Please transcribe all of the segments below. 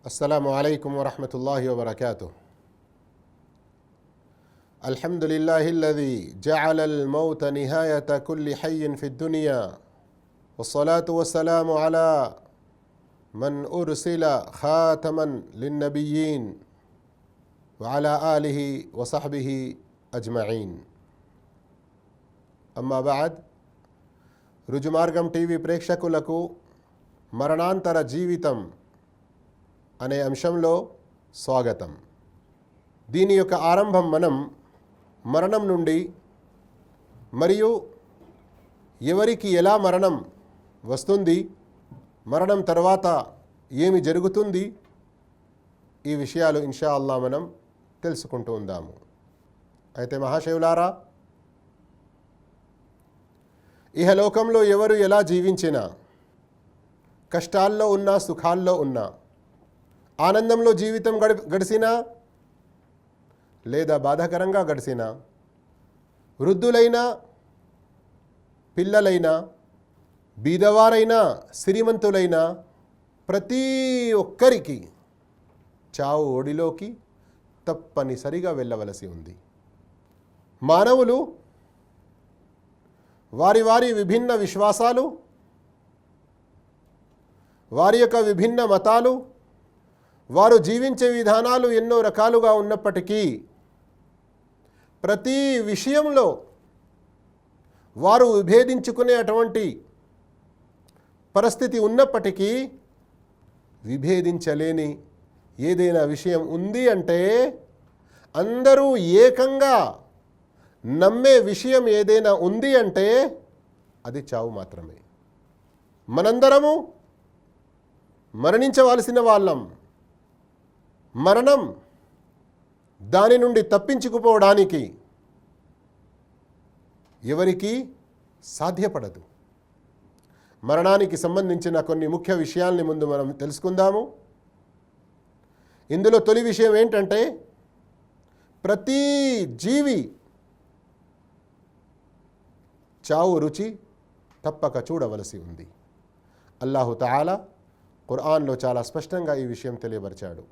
السلام عليكم ورحمة الله وبركاته. الحمد لله الذي جعل الموت نهاية كل حي في الدنيا، والصلاة والسلام على من أرسل خاتما للنبيين وعلى آله وصحبه أجمعين. أما بعد, రుజుమార్గం TV ప్రేక్షకులకు మరణాంతర జీవితం అనే అంశంలో స్వాగతం. దీని యొక్క ఆరంభం మనం మరణం నుండి మరియు ఎవరికి ఎలా మరణం వస్తుంది, మరణం తర్వాత ఏమి జరుగుతుంది, ఈ విషయాలు ఇన్షా అల్లా మనం తెలుసుకుంటూ ఉందాము. అయితే మహాశివులారా, ఇహలోకంలో ఎవరు ఎలా జీవించినా, కష్టాల్లో ఉన్నా సుఖాల్లో ఉన్నా, ఆనందంలో జీవితం గడిచినా లేదా బాధాకరంగా గడిచినా, వృద్ధులైనా పిల్లలైనా బీదవారైనా శ్రీమంతులైనా ప్రతి ఒక్కరికి చావు ఒడిలోకి తప్పనిసరిగా వెళ్ళవలసి ఉంది. మానవులు వారి వారి విభిన్న విశ్వాసాలు, వారి యొక్క విభిన్న మతాలు, వారు జీవించే విధానాలు ఎన్నో రకాలుగా ఉన్నప్పటికీ ప్రతి విషయంలో వారు విభేదించుకునే అటువంటి పరిస్థితి ఉన్నప్పటికీ విభేదించలేని ఏదైనా విషయం ఉంది అంటే, అందరూ ఏకంగా నమ్మే విషయం ఏదైనా ఉంది అంటే అది చావు మాత్రమే. మనందరము మరణించవలసిన వాళ్ళం. మరణం దాని నుండి తప్పించుకుపోవడానికి ఎవరికీ సాధ్యపడదు. మరణానికి సంబంధించిన కొన్ని ముఖ్య విషయాల్ని ముందు మనం తెలుసుకుందాము. ఇందులో తొలి విషయం ఏంటంటే, ప్రతి జీవి చావు రుచి తప్పక చూడవలసి ఉంది. అల్లాహు తఆలా ఖురాన్లో చాలా స్పష్టంగా ఈ విషయం తెలియపరిచాడు.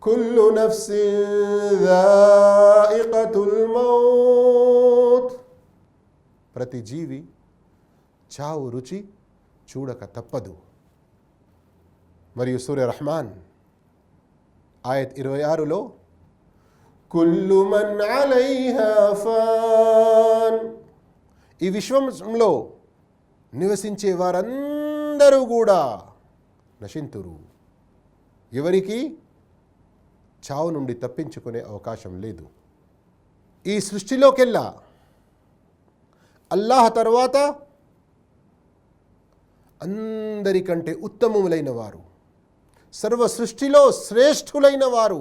కుల్లు నఫ్సిన్ జాయికతుల్ మౌత్, ప్రతి జీవి చావు రుచి చూడక తప్పదు. మరియు సూర రహమాన్ ఆయత్ 26లో కుల్లు మన్ అలైహా ఫాన్, ఈ విశ్వంలో నివసించే వారందరూ కూడా నశింతురు. ఎవరికి చావు నుండి తప్పించుకునే అవకాశం లేదు. ఈ సృష్టిలోకెల్లా అల్లాహ్ తర్వాత అందరికంటే ఉత్తమములైన వారు, సర్వ సృష్టిలో శ్రేష్ఠులైన వారు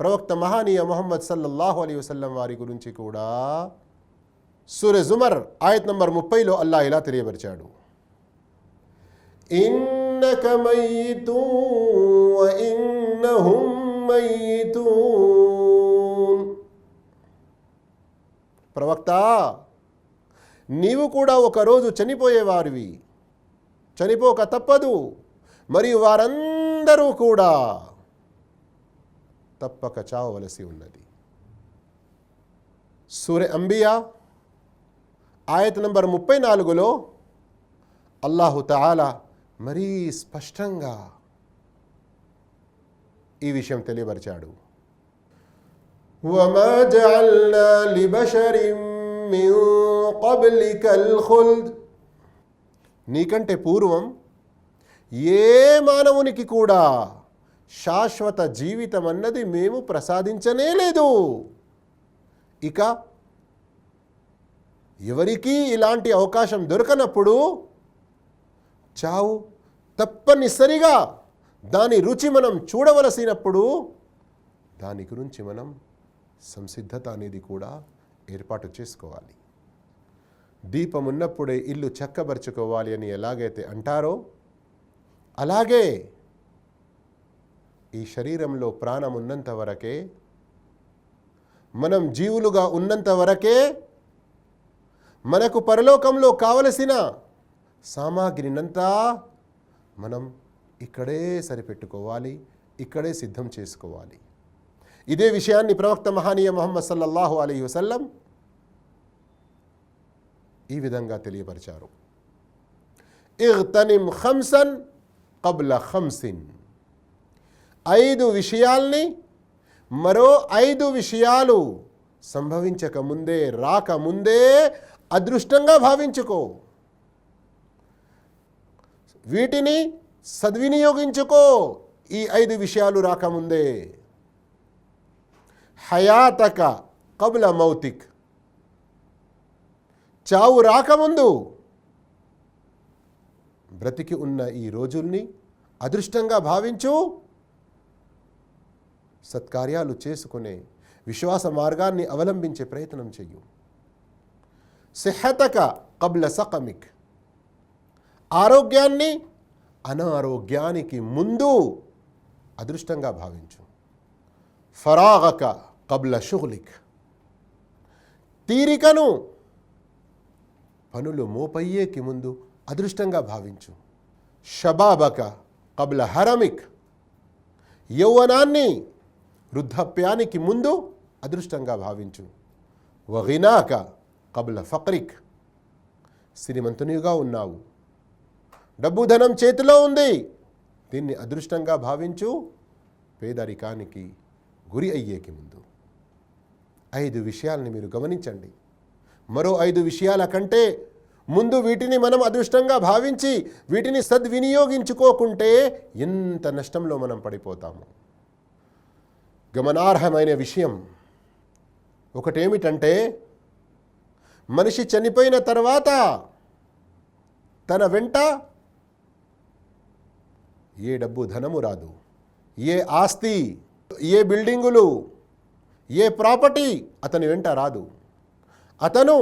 ప్రవక్త మహానీయ ముహమ్మద్ సల్లల్లాహు అలైహి వసల్లం వారి గురించి కూడా సూర జుమర్ ఆయత్ నంబర్ 30లో అల్లాహ్ ఇలా తెలియపరిచాడు. ఇన్నక మయ్యితూన్ వ ఇన్నహుం మయ్యితూన్, ప్రవక్త నీవు కూడా ఒకరోజు చనిపోయేవారివి, చనిపోక తప్పదు, మరియు వారందరూ కూడా తప్పక చావవలసి ఉన్నది. సూర అంబియా ఆయత్ నంబర్ 34లో అల్లాహు తఆలా మరీ స్పష్టంగా ఈ విషయం తెలియపరిచాడు. వమా జఅల్నా లిబషరిన్ మిన్ क़ब्लिकल ఖుల్ద్, నీకంటే పూర్వం ఏ మానవునికి కూడా శాశ్వత జీవితం అన్నది మేము ప్రసాదించనే లేదు. ఇక ఎవరికీ ఇలాంటి అవకాశం దొరకనప్పుడు చావు తప్పనిసరిగా దాని రుచి మనం చూడవలసినప్పుడు దాని గురించి మనం సంసిద్ధత అనేది కూడా ఏర్పాటు చేసుకోవాలి. దీపం ఉన్నప్పుడే ఇల్లు చక్కబరుచుకోవాలి అని ఎలాగైతే అంటారో, అలాగే ఈ శరీరంలో ప్రాణం ఉన్నంత వరకే, మనం జీవులుగా ఉన్నంత వరకే మనకు పరలోకంలో కావలసిన సామాగ్రినంతా మనం ఇక్కడే సరిపెట్టుకోవాలి, ఇక్కడే సిద్ధం చేసుకోవాలి. ఇదే విషయాన్ని ప్రవక్త మహానీయ ముహమ్మద్ సల్లల్లాహు అలైహి వసల్లం ఈ విధంగా తెలియపరిచారు. ఇగ్తనిమ్ ఖమ్సన్ కబ్ల ఖమ్సిన్. 5 విషయాల్ని మరో 5 విషయాలు సంభవించకముందే, రాకముందే అదృష్టంగా భావించుకో. వీటిని సద్వినియోగించుకో. ఈ 5 విషయాలు రాకముందే. హయాతక కబ్ల మౌతిక్. చావు రాకముందు బ్రతికి ఉన్న ఈ రోజుల్ని అదృష్టంగా భావించు. సత్కార్యాలు చేసుకునే విశ్వాస మార్గాన్ని అవలంబించే ప్రయత్నం చెయ్యు. సిహతక కబ్ల సకమిక్. ఆరోగ్యాన్ని అనారోగ్యానికి ముందు అదృష్టంగా భావించు. ఫరాగక కబ్ల షుగ్లిక్. తీరికను పనులు మోపయ్యేకి ముందు అదృష్టంగా భావించు. షబాబక కబ్ల హరమిక్. యౌవనాన్ని వృద్ధాప్యానికి ముందు అదృష్టంగా భావించు. వగినాక కబ్ల ఫక్రిక్. శ్రీమంతునిగా ఉన్నావు, డబ్బు ధనం చేతిలో ఉంది, దీన్ని అదృష్టంగా భావించు. పేదరికానికి గురి అయ్యేకి ముందు. 5 విషయాలని మీరు గమనించండి. మరో 5 విషయాల కంటే ముందు వీటిని మనం అదృష్టంగా భావించి వీటిని సద్వినియోగించుకోకుంటే ఎంత నష్టంలో మనం పడిపోతాము. గమనార్హమైన విషయం ఒకటేమిటంటే, మనిషి చనిపోయిన తర్వాత తన వెంట ఏ డబ్బు ధనము రాదు, ఏ ఆస్తి, ఏ బిల్డింగులు, ఏ ప్రాపర్టీ అతని వెంట రాదు. అతను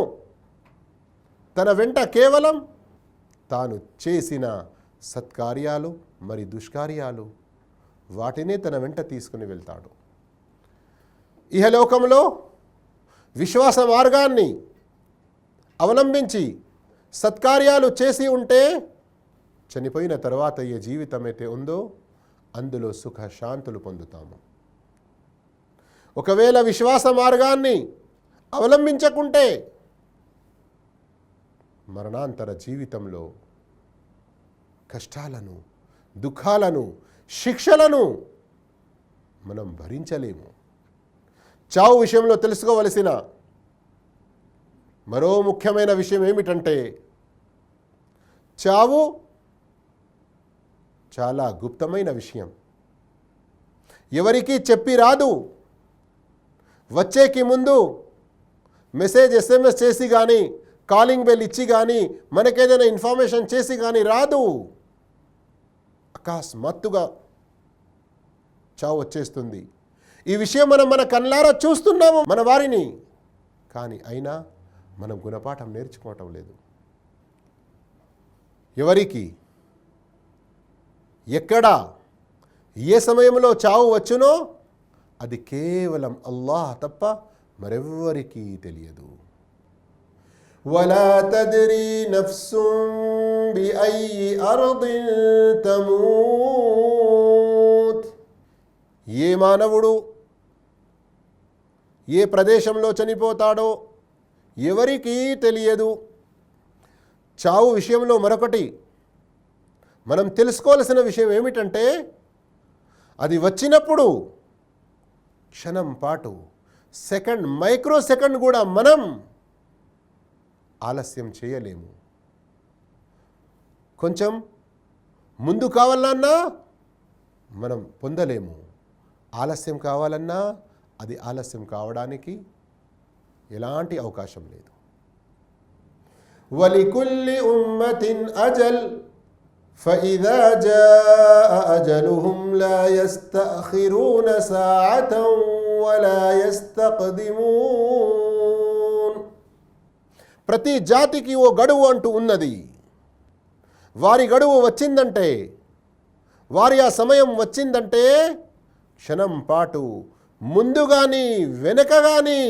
తన వెంట కేవలం తాను చేసిన సత్కార్యాలు మరి దుష్కార్యాలు వాటినే తన వెంట తీసుకుని వెళ్తాడు. ఇహలోకంలో విశ్వాస మార్గాన్ని అవలంబించి సత్కార్యాలు చేసి ఉంటే చనిపోయిన తర్వాత ఏ జీవితం అయితే ఉందో అందులో సుఖ శాంతులు పొందుతాము. ఒకవేళ విశ్వాస మార్గాన్ని అవలంబించకుంటే మరణాంతర జీవితంలో కష్టాలను, దుఃఖాలను, శిక్షలను మనం భరించలేము. చావు విషయంలో తెలుసుకోవలసిన మరో ముఖ్యమైన విషయం ఏమిటంటే, చావు చాలా గుప్తమైన విషయం. ఎవరికీ చెప్పి రాదు. వచ్చేకి ముందు మెసేజ్ SMS చేసి కానీ, కాలింగ్ బెల్ ఇచ్చి కానీ, మనకేదైనా ఇన్ఫర్మేషన్ చేసి కానీ రాదు. అకస్మాత్తుగా చావు వచ్చేస్తుంది. ఈ విషయం మనం మన కళ్ళారా చూస్తున్నాము మన వారిని, కానీ అయినా మనం గుణపాఠం నేర్చుకోవటం లేదు. ఎవరికి, ఎక్కడ, ఏ సమయంలో చావు వచ్చునో అది కేవలం అల్లాహ్ తప్ప మరెవ్వరికీ తెలియదు. వలా తద్రీ నఫ్సున్ బిఅయ్యి అర్దిన్ తమూత్. ఏ మానవుడు ఏ ప్రదేశంలో చనిపోతాడో ఎవరికీ తెలియదు. చావు విషయంలో మరొకటి మనం తెలుసుకోవాల్సిన విషయం ఏమిటంటే, అది వచ్చినప్పుడు క్షణం పాటు, సెకండ్, మైక్రో సెకండ్ కూడా మనం ఆలస్యం చేయలేము. కొంచెం ముందు కావాలన్నా మనం పొందలేము. ఆలస్యం కావాలన్నా అది ఆలస్యం కావడానికి ఎలాంటి అవకాశం లేదు. వలికుల్లి ఉమ్మతిన్ అజల్ ఫఇదా జాఅ అజలుహుం లా యస్తఅఖిరూన సాఅతం వలా యస్తఖ్దిమూన్. ప్రతి జాతికి ఓ గడువు అంటూ ఉన్నది. వారి గడువు వచ్చిందంటే, వారి ఆ సమయం వచ్చిందంటే క్షణం పాటు ముందు కానీ వెనక కానీ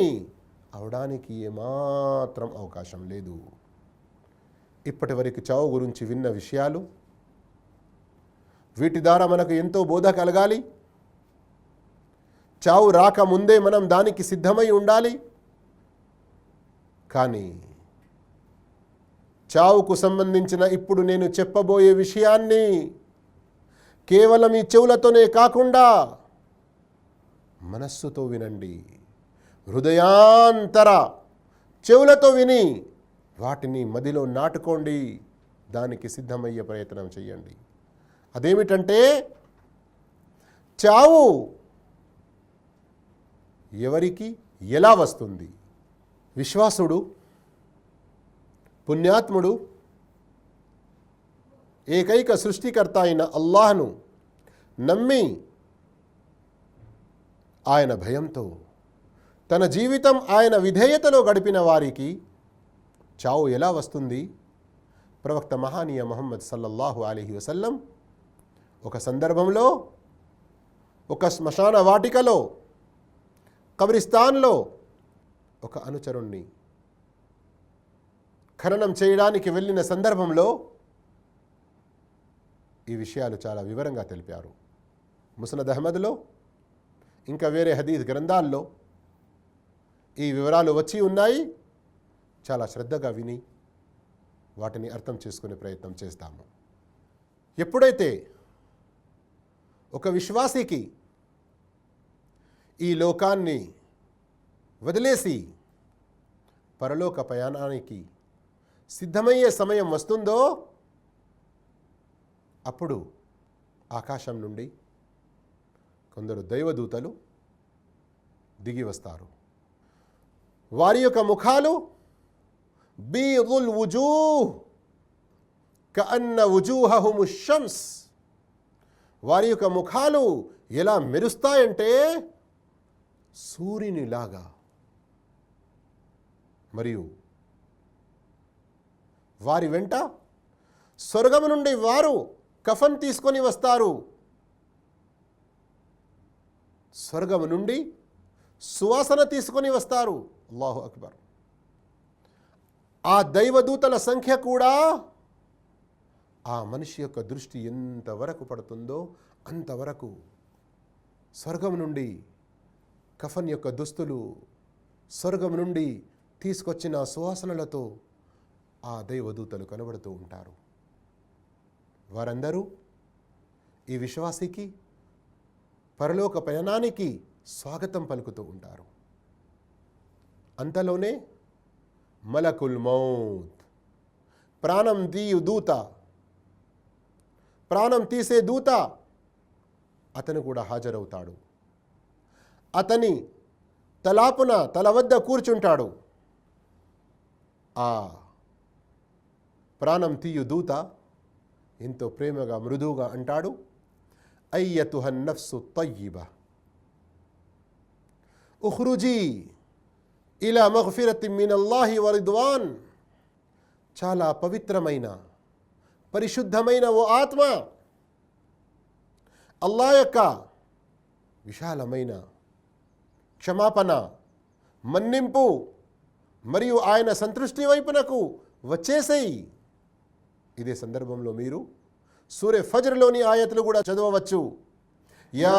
అవడానికి ఏమాత్రం అవకాశం లేదు. ఇప్పటి వరకు చావు గురించి విన్న విషయాలు వీటి ద్వారా మనకు ఎంతో బోధ కలగాలి. చావు రాకముందే మనం దానికి సిద్ధమై ఉండాలి. కానీ చావుకు సంబంధించిన ఇప్పుడు నేను చెప్పబోయే విషయాన్ని కేవలం ఈ చెవులతోనే కాకుండా మనస్సుతో వినండి. హృదయాంతర చెవులతో విని వాటిని మదిలో నాటుకోండి. దానికి సిద్ధమయ్యే ప్రయత్నం చేయండి. అదేమిటంటే, చావు ఎవరికి ఎలా వస్తుంది? విశ్వాసుడు, పుణ్యాత్ముడు, ఏకైక సృష్టికర్త అయిన అల్లాహ్ను నమ్మి ఆయన భయంతో తన జీవితం ఆయన విధేయతలో గడిపిన వారికి చావు ఎలా వస్తుంది? ప్రవక్త మహానీయ ముహమ్మద్ సల్లల్లాహు అలైహి వసల్లం ఒక సందర్భంలో ఒక శ్మశాన వాటికలో, కబ్రిస్తాన్లో ఒక అనుచరుణ్ణి ఖననం చేయడానికి వెళ్ళిన సందర్భంలో ఈ విషయాలు చాలా వివరంగా తెలిపారు. ముస్నద్ అహ్మద్లో ఇంకా వేరే హదీస్ గ్రంథాల్లో ఈ వివరాలు వచ్చి ఉన్నాయి. చాలా శ్రద్ధగా విని వాటిని అర్థం చేసుకునే ప్రయత్నం చేస్తాము. ఎప్పుడైతే ఒక విశ్వాసికి ఈ లోకాన్ని వదిలేసి పరలోక ప్రయాణానికి సిద్ధమయ్యే సమయం వస్తుందో అప్పుడు ఆకాశం నుండి కొందరు దైవదూతలు దిగి వస్తారు. వారి యొక్క ముఖాలు బీదుల్ వుజూహ్ కఅన్న వుజూహహుము షమ్స్, వారి యొక్క ముఖాలు ఎలా మెరుస్తాయంటే సూర్యునిలాగా. మరియు వారి వెంట స్వర్గం నుండి వారు కఫన్ తీసుకొని వస్తారు. స్వర్గం నుండి సువాసన తీసుకొని వస్తారు. అల్లాహు అక్బర్. ఆ దైవదూతల సంఖ్య కూడా ఆ మనిషి యొక్క దృష్టి ఎంతవరకు పడుతుందో అంతవరకు స్వర్గం నుండి కఫన్ యొక్క దుస్తులు, స్వర్గం నుండి తీసుకొచ్చిన సువాసనలతో ఆ దైవదూతలు కనబడుతూ ఉంటారు. వారందరూ ఈ విశ్వాసికి పరలోక ప్రయాణానికి స్వాగతం పలుకుతూ ఉంటారు. అంతలోనే మలకుల్ మౌత్, ప్రాణం తీయు దూత, ప్రాణం తీసే దూత అతను కూడా హాజరవుతాడు. అతని తలాపున తల వద్ద కూర్చుంటాడు. ఆ ప్రాణం తీయు దూత ఎంతో ప్రేమగా మృదువుగా అంటాడు, అయ్యతుహన్ నఫ్సు తయ్యిబ ఉఖ్రుజీ ఇలా మగ్ఫిరతి మినల్లాహి వరిద్వాన్. చాలా పవిత్రమైన, పరిశుద్ధమైన ఓ ఆత్మ, అల్లాహ్ యొక్క విశాలమైన క్షమాపణ, మన్నింపు మరియు ఆయన సంతృష్టి వైపునకు వచ్చేసేయి. ఇదే సందర్భంలో మీరు సూరే ఫజ్ర్లోని ఆయతులు కూడా చదవవచ్చు. యా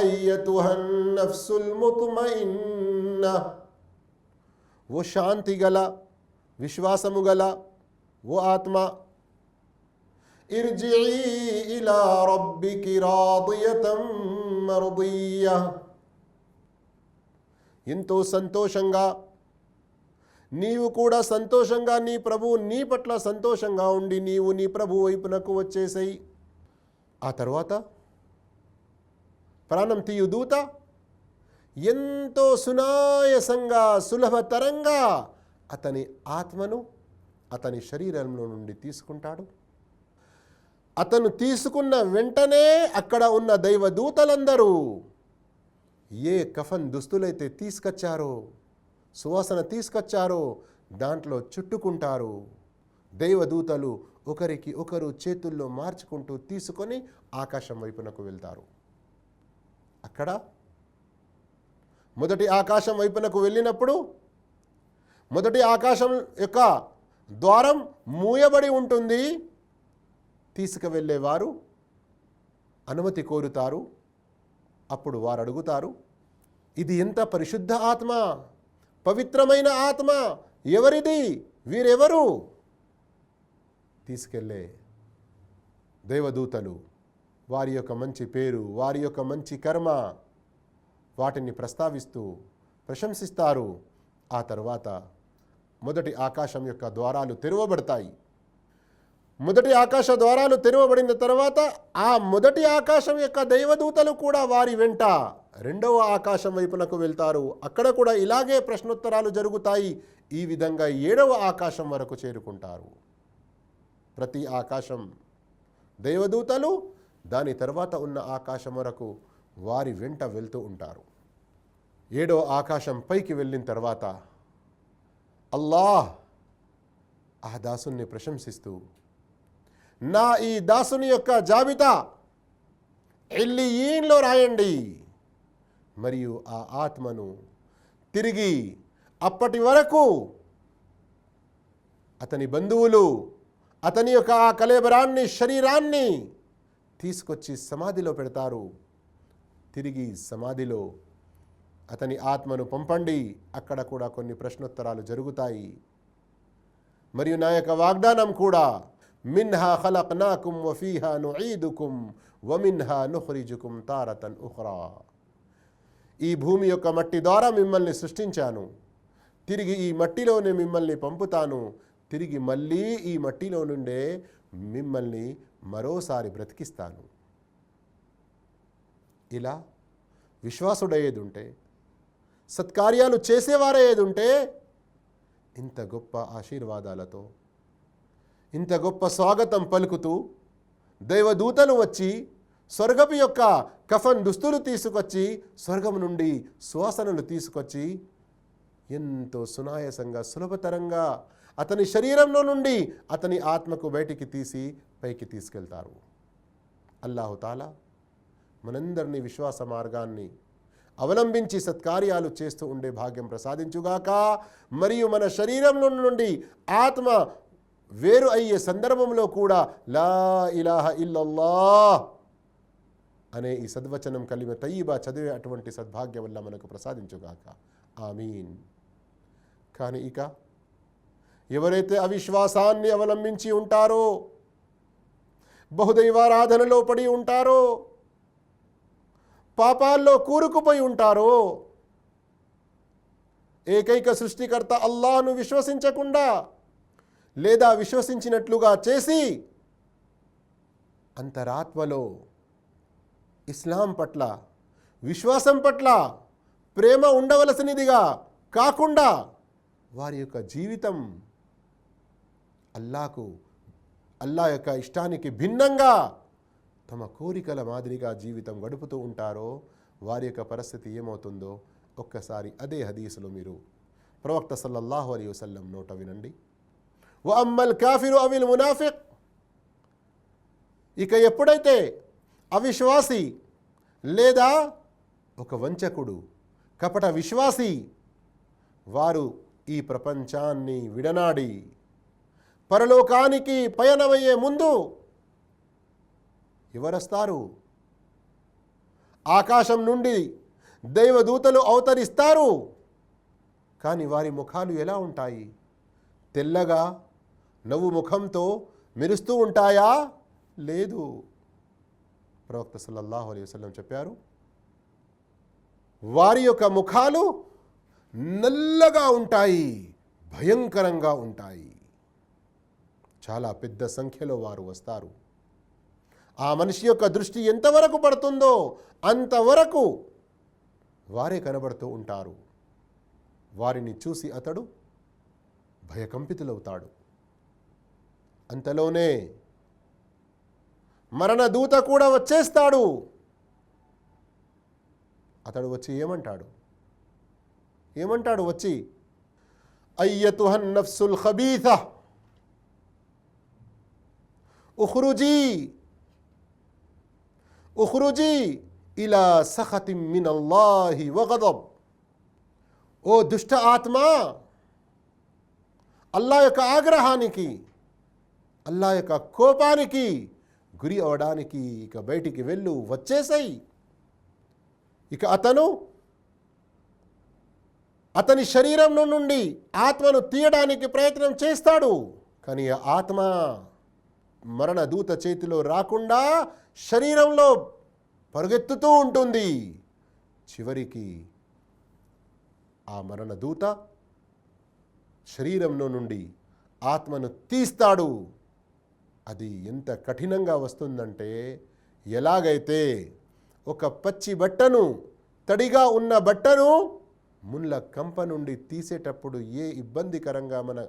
అయ్యతుహన్ నఫ్సుల్ ముత్మయిన్న, ఓ శాంతి గల, విశ్వాసము గల ఓ ఆత్మ, ఇర్జిఈ ఇలా రబ్బికి రాదియతం మర్దియ్య, ఎంతో సంతోషంగా నీవు కూడా సంతోషంగా నీ ప్రభువు నీ పట్ల సంతోషంగా ఉండి నీవు నీ ప్రభు వైపునకు వచ్చేసేయి. ఆ తర్వాత ప్రాణం తీయు దూత ఎంతో సునాయసంగా, సులభతరంగా అతని ఆత్మను అతని శరీరంలో నుండి తీసుకుంటాడు. అతను తీసుకున్న వెంటనే అక్కడ ఉన్న దైవదూతలందరూ ఏ కఫన్ దుస్తులైతే తీసుకొచ్చారో, సువాసన తీసుకొచ్చారో దాంట్లో చుట్టుకుంటారు. దైవదూతలు ఒకరికి ఒకరు చేతుల్లో మార్చుకుంటూ తీసుకొని ఆకాశం వైపునకు వెళ్తారు. అక్కడ మొదటి ఆకాశం వైపునకు వెళ్ళినప్పుడు మొదటి ఆకాశం యొక్క ద్వారం మూయబడి ఉంటుంది. తీసుకువెళ్ళేవారు అనుమతి కోరుతారు. అప్పుడు వారు అడుగుతారు, ఇది ఎంత పరిశుద్ధ ఆత్మ, పవిత్రమైన ఆత్మ, ఎవరిది, వీరెవరు? తీసుకెళ్ళే దేవదూతలు వారి యొక్క మంచి పేరు, వారి యొక్క మంచి కర్మ, వాటిని ప్రస్తావిస్తూ ప్రశంసిస్తారు. ఆ తర్వాత మొదటి ఆకాశం యొక్క ద్వారాలు తెరవబడతాయి. మొదటి ఆకాశ ద్వారాలు తెరవబడిన తర్వాత ఆ మొదటి ఆకాశం యొక్క దైవదూతలు కూడా వారి వెంట రెండవ ఆకాశం వైపునకు వెళ్తారు. అక్కడ కూడా ఇలాగే ప్రశ్నోత్తరాలు జరుగుతాయి. ఈ విధంగా 7వ ఆకాశం వరకు చేరుకుంటారు. ప్రతి ఆకాశం దైవదూతలు, దాని తర్వాత ఉన్న ఆకాశం వరకు వారి వెంట వెళ్తూ ఉంటారు. 7వ ఆకాశం పైకి వెళ్ళిన తర్వాత అల్లాహ్ ఆ దాసుని ప్రశంసిస్తూ, నా ఈ దాసుని యొక్క జాబితా ఇల్లియీన్లో రాయండి, మరియు ఆ ఆత్మను తిరిగి అప్పటి వరకు అతని బంధువులు అతని యొక్క ఆ కళేబరాన్ని, శరీరాన్ని తీసుకొచ్చి సమాధిలో పెడతారు. తిరిగి సమాధిలో అతని ఆత్మను పంపండి. అక్కడ కూడా కొన్ని ప్రశ్నోత్తరాలు జరుగుతాయి. మరియు నా యొక్క వాగ్దానం కూడా, మిన్హా ఖలక్నాకుం వఫీహా నుఈదుకుం వమిన్హా నుఖ్రిజుకుం తారతన్ ఉఖ్రా. ఈ భూమి యొక్క మట్టి ద్వారా మిమ్మల్ని సృష్టించాను, తిరిగి ఈ మట్టిలోనే మిమ్మల్ని పంపుతాను, తిరిగి మళ్ళీ ఈ మట్టిలో నుండే మిమ్మల్ని మరోసారి బ్రతికిస్తాను. ఇలా విశ్వాసుడయ్యేదుంటే, సత్కార్యాలు చేసేవారయ్యేదుంటే, ఇంత గొప్ప ఆశీర్వాదాలతో, ఇంత గొప్ప స్వాగతం పలుకుతూ దైవదూతలు వచ్చి స్వర్గపు యొక్క కఫన్ దుస్తులు తీసుకొచ్చి, స్వర్గం నుండి సువాసనలు తీసుకొచ్చి ఎంతో సునాయాసంగా, సులభతరంగా అతని శరీరంలో నుండి అతని ఆత్మకు బయటికి తీసి పైకి తీసుకెళ్తారు. అల్లాహుతాలా మనందరినీ విశ్వాస మార్గాన్ని అవలంబించి సత్కార్యాలు చేస్తూ ఉండే భాగ్యం ప్రసాదించుగాక. మరియు మన శరీరంలో నుండి ఆత్మ వేరు అయ్యే సందర్భంలో కూడా లా ఇలాహ ఇల్లల్లాహ్ అనే ఈ సద్వచనం కలిమ తయ్యిబా చదివే అటువంటి సద్భాగ్యం వల్ల మనకు ప్రసాదించుగాక. ఆమీన్. కానీ ఇక ఎవరైతే అవిశ్వాసాన్ని అవలంబించి ఉంటారో, బహుదైవారాధనలో పడి ఉంటారో, పాపాల్లో కూరుకుపోయి ఉంటారో, ఏకైక సృష్టికర్త అల్లాహ్ను విశ్వసించకుండా లేదా విశ్వసించినట్లుగా చేసి అంతరాత్మలో ఇస్లాం పట్ల, విశ్వాసం పట్ల ప్రేమ ఉండవలసినదిగా కాకుండా వారి యొక్క జీవితం అల్లా యొక్క ఇష్టానికి భిన్నంగా తమ కోరికల మాదిరిగా జీవితం గడుపుతూ ఉంటారో, వారి యొక్క పరిస్థితి ఏమవుతుందో ఒక్కసారి అదే హదీసులో మీరు ప్రవక్త సల్లల్లాహు అలైహి వసల్లం నోట వినండి. వ అమ్మల్ కాఫిరు అవిల్ మునాఫిక్. ఇక ఎప్పుడైతే అవిశ్వాసి లేదా ఒక వంచకుడు, కపట విశ్వాసి వారు ఈ ప్రపంచాన్ని విడనాడి పరలోకానికి పయనమయ్యే ముందు ఎవరొస్తారు? ఆకాశం నుండి దైవదూతలు అవతరిస్తారు. కానీ వారి ముఖాలు ఎలా ఉంటాయి? తెల్లగా నవ్వు ముఖంతో మెరుస్తూ ఉంటాయా? లేదు. ప్రవక్త సల్లల్లాహు అలైహి వసల్లం చెప్పారు, వారి యొక్క ముఖాలు నల్లగా ఉంటాయి, భయంకరంగా ఉంటాయి. చాలా పెద్ద సంఖ్యలో వారు వస్తారు. ఆ మనిషి యొక్క దృష్టి ఎంతవరకు పడుతుందో అంతవరకు వారే కనబడుతూ ఉంటారు. వారిని చూసి అతడు భయకంపితులవుతాడు. అంతలోనే మరణ దూత కూడా వచ్చేస్తాడు. అతడు వచ్చి ఏమంటాడు వచ్చి, అయ్యతుహన్ నఫ్సుల్ ఖబీథ ఉఖ్రుజీ ఇలా సఖతిం మినల్లాహి వగదబ్. ఓ దుష్ట ఆత్మ, అల్లా యొక్క ఆగ్రహానికి, అల్లా యొక్క కోపానికి గురి అవడానికి ఇక బయటికి వెళ్ళు, వచ్చేసాయి. ఇక అతని శరీరం నుండి ఆత్మను తీయడానికి ప్రయత్నం చేస్తాడు. కానీ ఆత్మ మరణ దూత చేతిలో రాకుండా శరీరంలో పరుగెత్తుతూ ఉంటుంది. చివరికి ఆ మరణ దూత శరీరంలో నుండి ఆత్మను తీస్తాడు. అది ఎంత కఠినంగా వస్తుందంటే, ఎలాగైతే ఒక పచ్చి బట్టను, తడిగా ఉన్న బట్టను ముళ్ళ కంప నుండి తీసేటప్పుడు ఏ ఇబ్బందికరంగా మన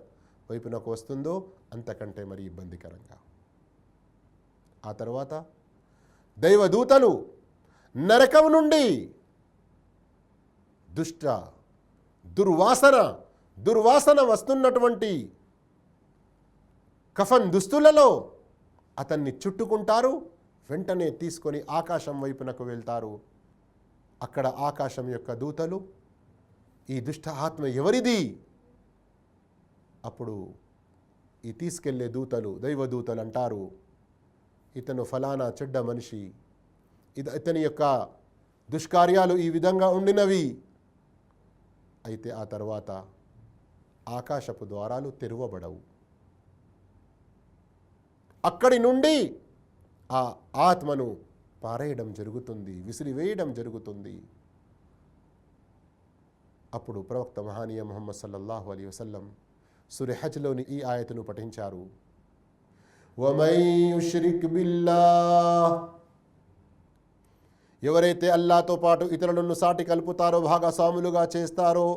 వైపునకు వస్తుందో అంతకంటే మరి ఇబ్బందికరంగా. ఆ తర్వాత దైవదూతలు నరకం నుండి దుర్వాసన వస్తున్నటువంటి కఫన్ దుస్తులలో అతన్ని చుట్టుకుంటారు. వెంటనే తీసుకొని ఆకాశం వైపునకు వెళ్తారు. అక్కడ ఆకాశం యొక్క దూతలు, ఈ దుష్ట ఆత్మ ఎవరిది? అప్పుడు ఈ తీసుకెళ్లే దూతలు, దైవదూతలు అంటారు, ఇతను ఫలానా చెడ్డ మనిషి, ఇతని యొక్క దుష్కార్యాలు ఈ విధంగా ఉండినవి. అయితే ఆ తర్వాత ఆకాశపు ద్వారాలు తెరవబడవు. అక్కడి నుండి ఆ ఆత్మను పారేయడం జరుగుతుంది, విసిరివేయడం జరుగుతుంది. అప్పుడు ప్రవక్త మహానీయ ముహమ్మద్ సల్లల్లాహు అలైహి వసల్లం సూరా హజ్లోని ఈ ఆయతను పఠించారు. వమన్ యుష్రిక్ బిల్లాహ్, ఎవరైతే అల్లాహ్తో పాటు ఇతరులను సాటి కలుపుతారో, భాగస్వాములుగా చేస్తారో,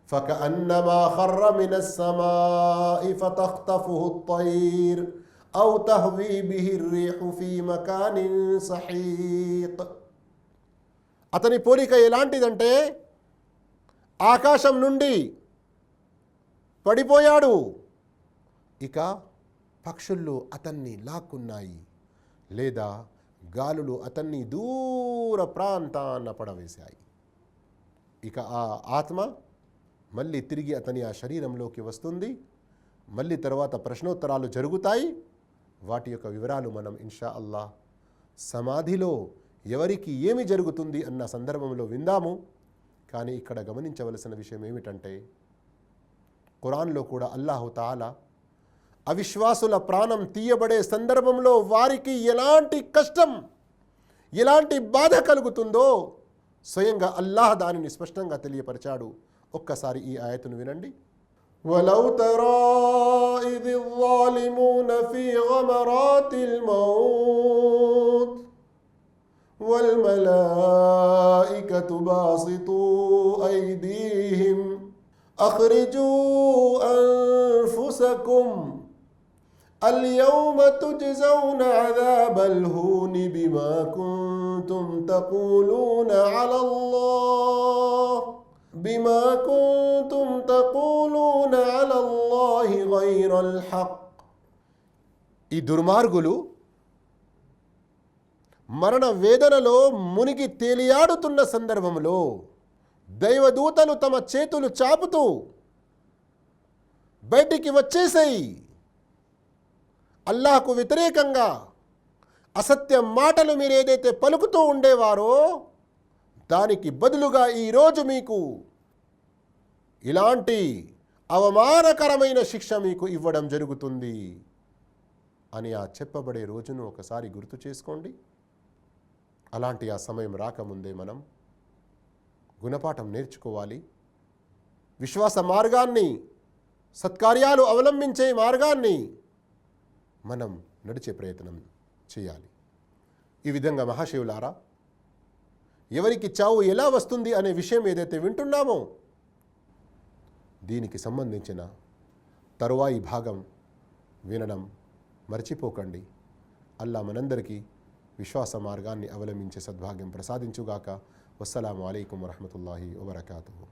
ఫకఅన్నమా ఖర్ర మినస్ సమాఇ ఫతఖ్తఫుహు అత్తైర్ ఔ తహ్వీ బిహి ర్రీహు ఫీ మకానిన్ సహీక్. అతని పోలిక ఎలాంటిదంటే, ఆకాశం నుండి పడిపోయాడు, ఇక పక్షులు అతన్ని లాక్కున్నాయి, లేదా గాలులు అతన్ని దూర ప్రాంతాన పడవేశాయి. ఇక ఆ ఆత్మ మళ్ళీ తిరిగి అతని ఆ శరీరంలోకి వస్తుంది. మళ్ళీ తర్వాత ప్రశ్నోత్తరాలు జరుగుతాయి. వాటి యొక్క వివరాలు మనం ఇన్షా అల్లాహ్ సమాధిలో ఎవరికి ఏమి జరుగుతుంది అన్న సందర్భంలో విందాము. కానీ ఇక్కడ గమనించవలసిన విషయం ఏమిటంటే, ఖురాన్లో కూడా అల్లాహు తాలా అవిశ్వాసుల ప్రాణం తీయబడే సందర్భంలో వారికి ఎలాంటి కష్టం, ఎలాంటి బాధ కలుగుతుందో స్వయంగా అల్లాహ్ దానిని స్పష్టంగా తెలియపరిచాడు. ఒక్కసారి ఈ ఆయతను వినండి. వలౌ తరా ఇదిల్ ਜ਼ਾలిమూన ఫీ గమరాతిల్ మౌత్ వల్ మలాయికతు బాసితూ ఐదీహిం అఖ్రిజూ అన్ఫుసకుమ్ اليوم تجزون عذاب الهون بما كنتم تقولون على الله غير الحق. ఈ దుర్మార్గులు మరణ వేదనలో మునిగి తేలియాడుతున్న సందర్భంలో దైవదూతలు తమ చేతులు చాపుతూ బయటికి వచ్చేసాయి. అల్లాహకు వ్యతిరేకంగా అసత్య మాటలు మీరు ఏదైతే పలుకుతూ ఉండేవారో, దానికి బదులుగా ఈరోజు మీకు ఇలాంటి అవమానకరమైన శిక్ష మీకు ఇవ్వడం జరుగుతుంది అని ఆ చెప్పబడే రోజును ఒకసారి గుర్తు చేసుకోండి. అలాంటి ఆ సమయం రాకముందే మనం గుణపాఠం నేర్చుకోవాలి. విశ్వాస మార్గాన్ని, సత్కార్యాలు అవలంబించే మార్గాన్ని మనం నడిచే ప్రయత్నం చేయాలి. ఈ విధంగా మహాశివులారా, ఎవరికి చావు ఎలా వస్తుంది అనే విషయం ఏదైతే వింటున్నామో, దీనికి సంబంధించిన తరువాయి భాగం వినడం మర్చిపోకండి. అల్లా మనందరికీ విశ్వాస మార్గాన్ని అవలంబించే సద్భాగ్యం ప్రసాదించుగాక. వస్సలాము అలైకుం వరహమతుల్లాహి వబరకాతుహు.